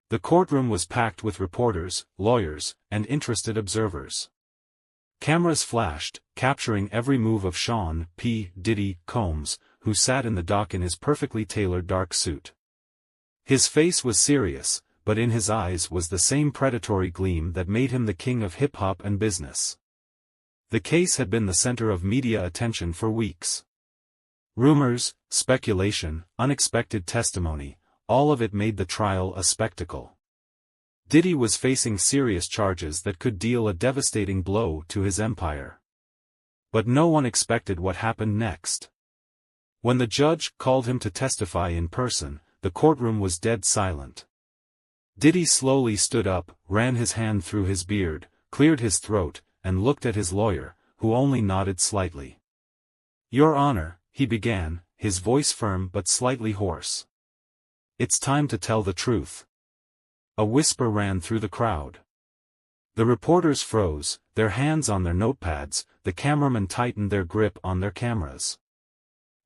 The courtroom was packed with reporters, lawyers, and interested observers. Cameras flashed, capturing every move of Sean P. Diddy Combs, who sat in the dock in his perfectly tailored dark suit. His face was serious, but in his eyes was the same predatory gleam that made him the king of hip-hop and business. The case had been the center of media attention for weeks. Rumors, speculation, unexpected testimony, all of it made the trial a spectacle. Diddy was facing serious charges that could deal a devastating blow to his empire. But no one expected what happened next. When the judge called him to testify in person, the courtroom was dead silent. Diddy slowly stood up, ran his hand through his beard, cleared his throat, and looked at his lawyer, who only nodded slightly. "Your Honor," he began, his voice firm but slightly hoarse. "It's time to tell the truth." A whisper ran through the crowd. The reporters froze, their hands on their notepads, the cameramen tightened their grip on their cameras.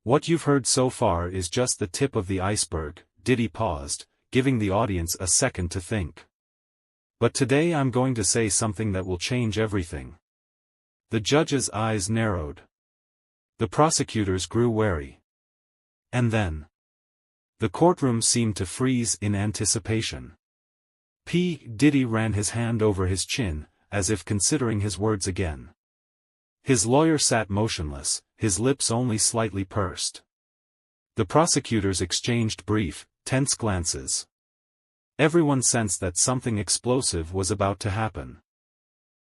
"What you've heard so far is just the tip of the iceberg," Diddy paused, giving the audience a second to think. "But today I'm going to say something that will change everything." The judge's eyes narrowed. The prosecutors grew wary. And then, the courtroom seemed to freeze in anticipation. P. Diddy ran his hand over his chin, as if considering his words again. His lawyer sat motionless, his lips only slightly pursed. The prosecutors exchanged brief, tense glances. Everyone sensed that something explosive was about to happen.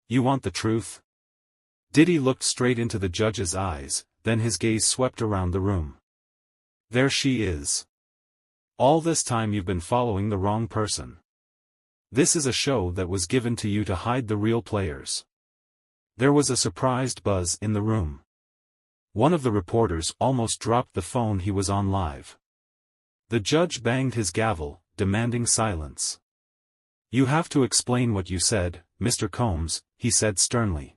"You want the truth?" Diddy looked straight into the judge's eyes, then his gaze swept around the room. "There she is. All this time you've been following the wrong person. This is a show that was given to you to hide the real players." There was a surprised buzz in the room. One of the reporters almost dropped the phone he was on live. The judge banged his gavel, demanding silence. "You have to explain what you said, Mr. Combs," he said sternly.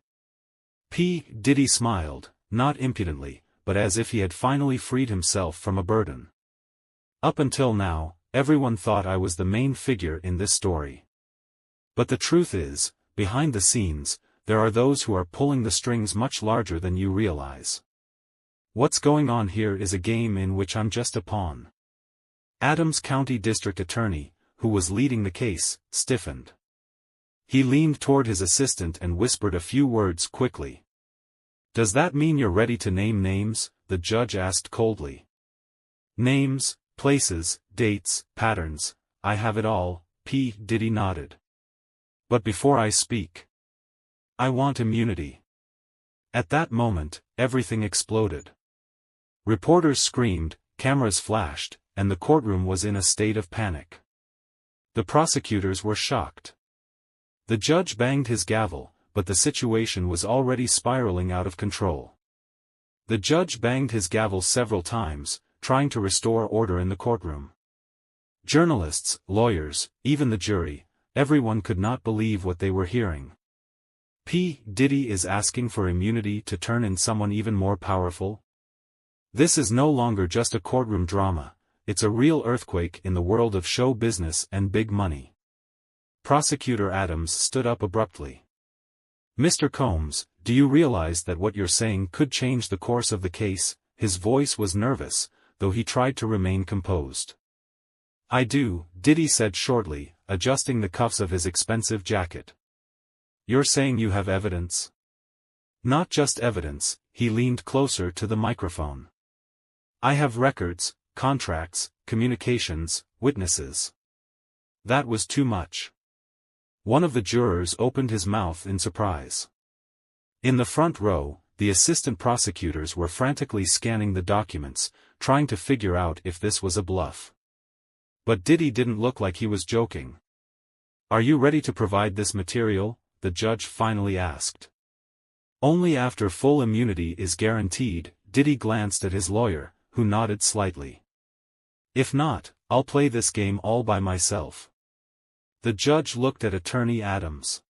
P. Diddy smiled, not impudently, but as if he had finally freed himself from a burden. "Up until now, everyone thought I was the main figure in this story. But the truth is, behind the scenes, there are those who are pulling the strings much larger than you realize. What's going on here is a game in which I'm just a pawn." Adams County District Attorney, who was leading the case, stiffened. He leaned toward his assistant and whispered a few words quickly. "Does that mean you're ready to name names?" the judge asked coldly. "Names, places, dates, patterns, I have it all," P. Diddy nodded. "But before I speak, I want immunity." At that moment, everything exploded. Reporters screamed, cameras flashed, and the courtroom was in a state of panic. The prosecutors were shocked. The judge banged his gavel, but the situation was already spiraling out of control. The judge banged his gavel several times, trying to restore order in the courtroom. Journalists, lawyers, even the jury, everyone could not believe what they were hearing. P. Diddy is asking for immunity to turn in someone even more powerful? This is no longer just a courtroom drama, it's a real earthquake in the world of show business and big money. Prosecutor Adams stood up abruptly. "Mr. Combs, do you realize that what you're saying could change the course of the case?" His voice was nervous, though he tried to remain composed. "I do," Diddy said shortly, adjusting the cuffs of his expensive jacket. "You're saying you have evidence?" "Not just evidence," he leaned closer to the microphone. "I have records, contracts, communications, witnesses." That was too much. One of the jurors opened his mouth in surprise. In the front row, the assistant prosecutors were frantically scanning the documents, trying to figure out if this was a bluff. But Diddy didn't look like he was joking. "Are you ready to provide this material?" the judge finally asked. "Only after full immunity is guaranteed," Diddy glanced at his lawyer, who nodded slightly. "If not, I'll play this game all by myself." The judge looked at Attorney Adams.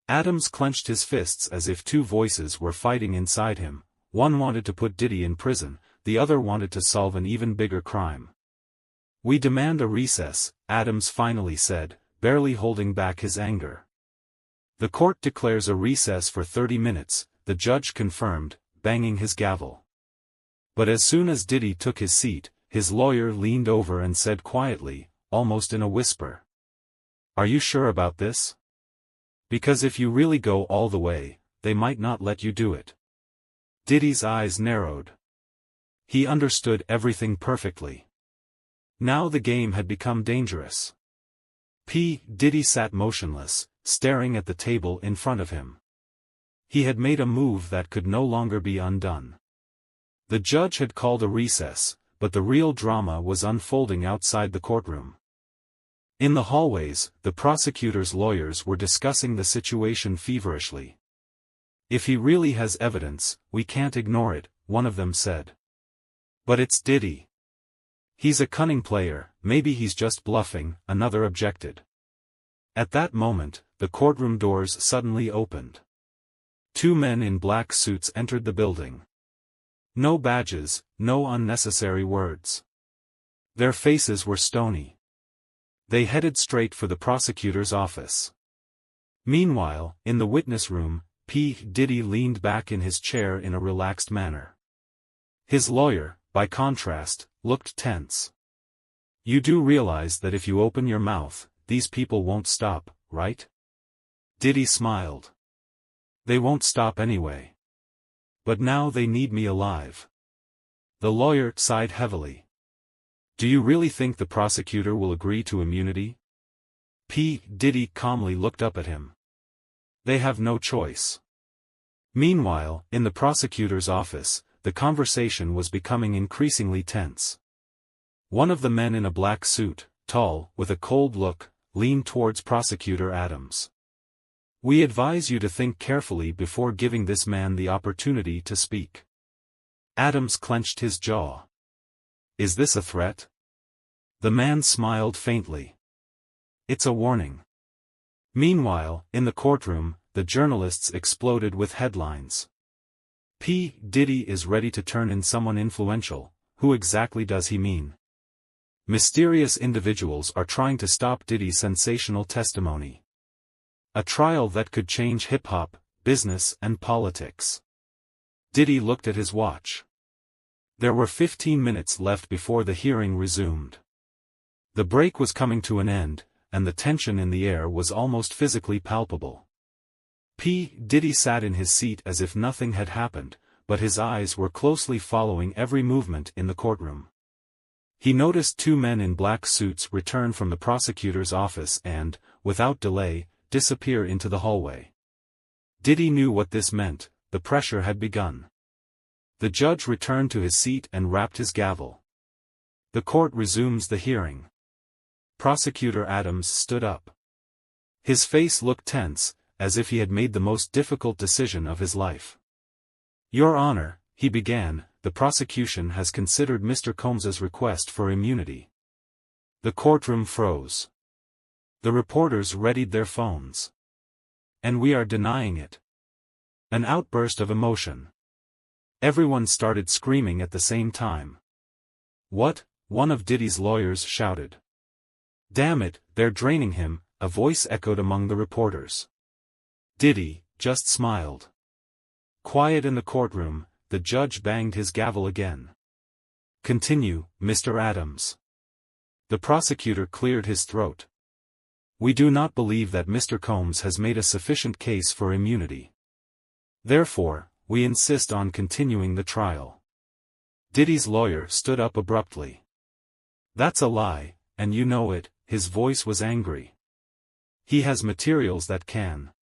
Adams clenched his fists as if two voices were fighting inside him. One wanted to put Diddy in prison, the other wanted to solve an even bigger crime. We demand a recess, Adams finally said, barely holding back his anger. The court declares a recess for 30 minutes, the judge confirmed, banging his gavel. But as soon as Diddy took his seat, his lawyer leaned over and said quietly, almost in a whisper. Are you sure about this? Because if you really go all the way, they might not let you do it. Diddy's eyes narrowed. He understood everything perfectly. Now the game had become dangerous. Diddy sat motionless, staring at the table in front of him. He had made a move that could no longer be undone. The judge had called a recess, but the real drama was unfolding outside the courtroom. In the hallways, the prosecutor's lawyers were discussing the situation feverishly. If he really has evidence, we can't ignore it, one of them said. But it's Diddy. He's a cunning player, maybe he's just bluffing, another objected. At that moment, the courtroom doors suddenly opened. 2 men in black suits entered the building. No badges, no unnecessary words. Their faces were stony. They headed straight for the prosecutor's office. Meanwhile, in the witness room, Diddy leaned back in his chair in a relaxed manner. His lawyer, by contrast, looked tense. You do realize that if you open your mouth, these people won't stop, right? Diddy smiled. They won't stop anyway. But now they need me alive. The lawyer sighed heavily. Do you really think the prosecutor will agree to immunity? Diddy calmly looked up at him. They have no choice. Meanwhile, in the prosecutor's office, the conversation was becoming increasingly tense. One of the men in a black suit, tall, with a cold look, leaned towards Prosecutor Adams. We advise you to think carefully before giving this man the opportunity to speak. Adams clenched his jaw. Is this a threat? The man smiled faintly. It's a warning. Meanwhile, in the courtroom, the journalists exploded with headlines. Diddy is ready to turn in someone influential. Who exactly does he mean? Mysterious individuals are trying to stop Diddy's sensational testimony. A trial that could change hip-hop, business and politics. Diddy looked at his watch. There were 15 minutes left before the hearing resumed. The break was coming to an end, and the tension in the air was almost physically palpable. Diddy sat in his seat as if nothing had happened, but his eyes were closely following every movement in the courtroom. He noticed 2 men in black suits return from the prosecutor's office and, without delay, disappear into the hallway. Diddy knew what this meant. The pressure had begun. The judge returned to his seat and rapped his gavel. The court resumes the hearing. Prosecutor Adams stood up. His face looked tense, as if he had made the most difficult decision of his life. Your Honor, he began, the prosecution has considered Mr. Combs's request for immunity. The courtroom froze. The reporters readied their phones. And we are denying it. An outburst of emotion. Everyone started screaming at the same time. What? One of Diddy's lawyers shouted. Damn it, they're draining him, a voice echoed among the reporters. Diddy just smiled. Quiet in the courtroom, the judge banged his gavel again. Continue, Mr. Adams. The prosecutor cleared his throat. We do not believe that Mr. Combs has made a sufficient case for immunity. Therefore, we insist on continuing the trial. Diddy's lawyer stood up abruptly. That's a lie, and you know it, his voice was angry. He has materials that can.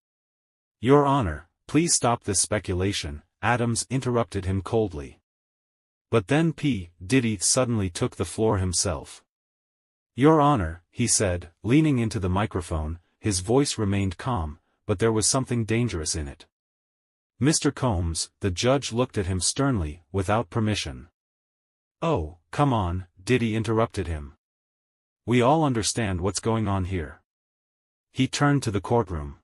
Your Honor, please stop this speculation, Adams interrupted him coldly. But then Diddy suddenly took the floor himself. Your Honor, he said, leaning into the microphone, his voice remained calm, but there was something dangerous in it. Mr. Combs, the judge looked at him sternly, without permission. Oh, come on, Diddy interrupted him. We all understand what's going on here. He turned to the courtroom.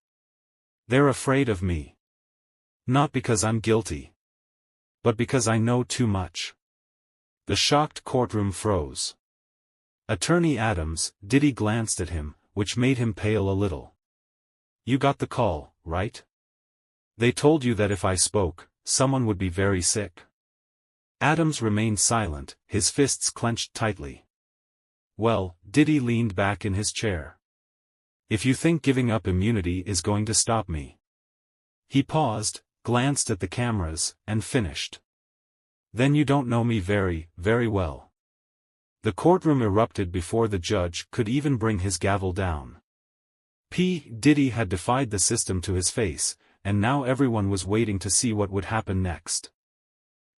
They're afraid of me. Not because I'm guilty. But because I know too much. The shocked courtroom froze. Attorney Adams, Diddy glanced at him, which made him pale a little. You got the call, right? They told you that if I spoke, someone would be very sick. Adams remained silent, his fists clenched tightly. Well, Diddy leaned back in his chair. If you think giving up immunity is going to stop me. He paused, glanced at the cameras, and finished. Then you don't know me very, very well. The courtroom erupted before the judge could even bring his gavel down. Diddy had defied the system to his face, and now everyone was waiting to see what would happen next.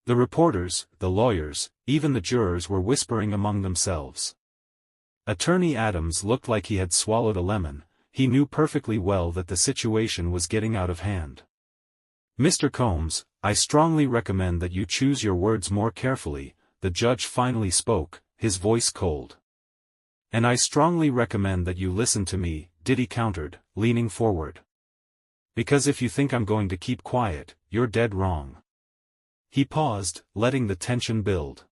The reporters, the lawyers, even the jurors were whispering among themselves. Attorney Adams looked like he had swallowed a lemon. He knew perfectly well that the situation was getting out of hand. Mr. Combs, I strongly recommend that you choose your words more carefully, the judge finally spoke, his voice cold. And I strongly recommend that you listen to me, Diddy countered, leaning forward. Because if you think I'm going to keep quiet, you're dead wrong. He paused, letting the tension build.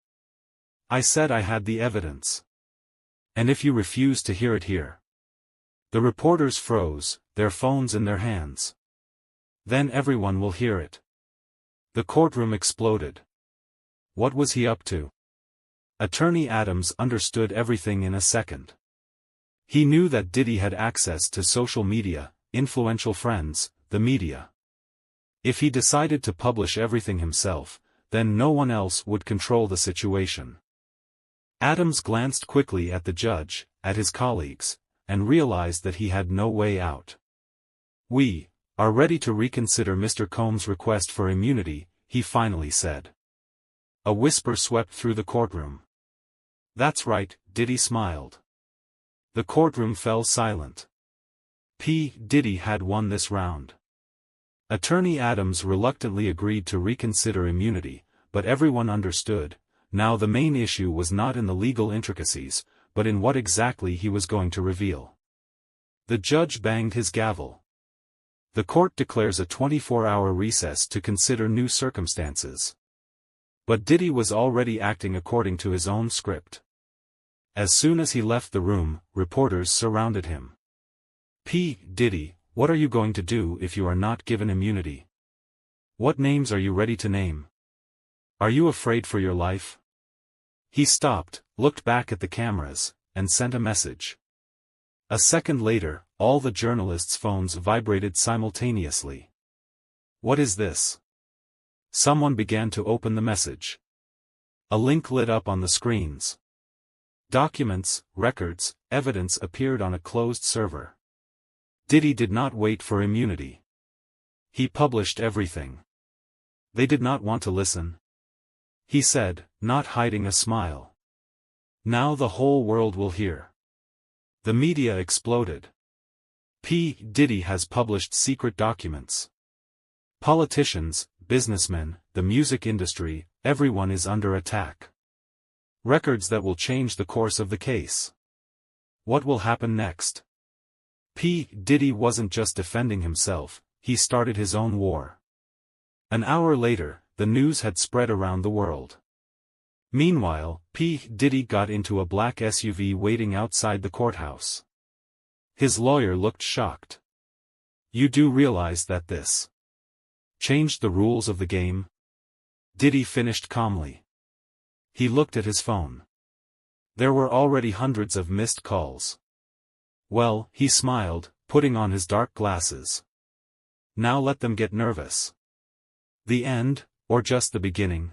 I said I had the evidence. And if you refuse to hear it here. The reporters froze, their phones in their hands. Then everyone will hear it. The courtroom exploded. What was he up to? Attorney Adams understood everything in a second. He knew that Diddy had access to social media, influential friends, the media. If he decided to publish everything himself, then no one else would control the situation. Adams glanced quickly at the judge, at his colleagues, and realized that he had no way out. We are ready to reconsider Mr. Combs' request for immunity, he finally said. A whisper swept through the courtroom. That's right, Diddy smiled. The courtroom fell silent. Diddy had won this round. Attorney Adams reluctantly agreed to reconsider immunity, but everyone understood. Now the main issue was not in the legal intricacies, but in what exactly he was going to reveal. The judge banged his gavel. The court declares a 24-hour recess to consider new circumstances. But Diddy was already acting according to his own script. As soon as he left the room, reporters surrounded him. Diddy, what are you going to do if you are not given immunity? What names are you ready to name? Are you afraid for your life? He stopped, looked back at the cameras, and sent a message. A second later, all the journalists' phones vibrated simultaneously. What is this? Someone began to open the message. A link lit up on the screens. Documents, records, evidence appeared on a closed server. Diddy did not wait for immunity. He published everything. They did not want to listen. He said, not hiding a smile. Now the whole world will hear. The media exploded. Diddy has published secret documents. Politicians, businessmen, the music industry, everyone is under attack. Records that will change the course of the case. What will happen next? Diddy wasn't just defending himself, he started his own war. An hour later, the news had spread around the world. Meanwhile, Diddy got into a black SUV waiting outside the courthouse. His lawyer looked shocked. You do realize that this changed the rules of the game? Diddy finished calmly. He looked at his phone. There were already hundreds of missed calls. Well, he smiled, putting on his dark glasses. Now let them get nervous. The end, or just the beginning?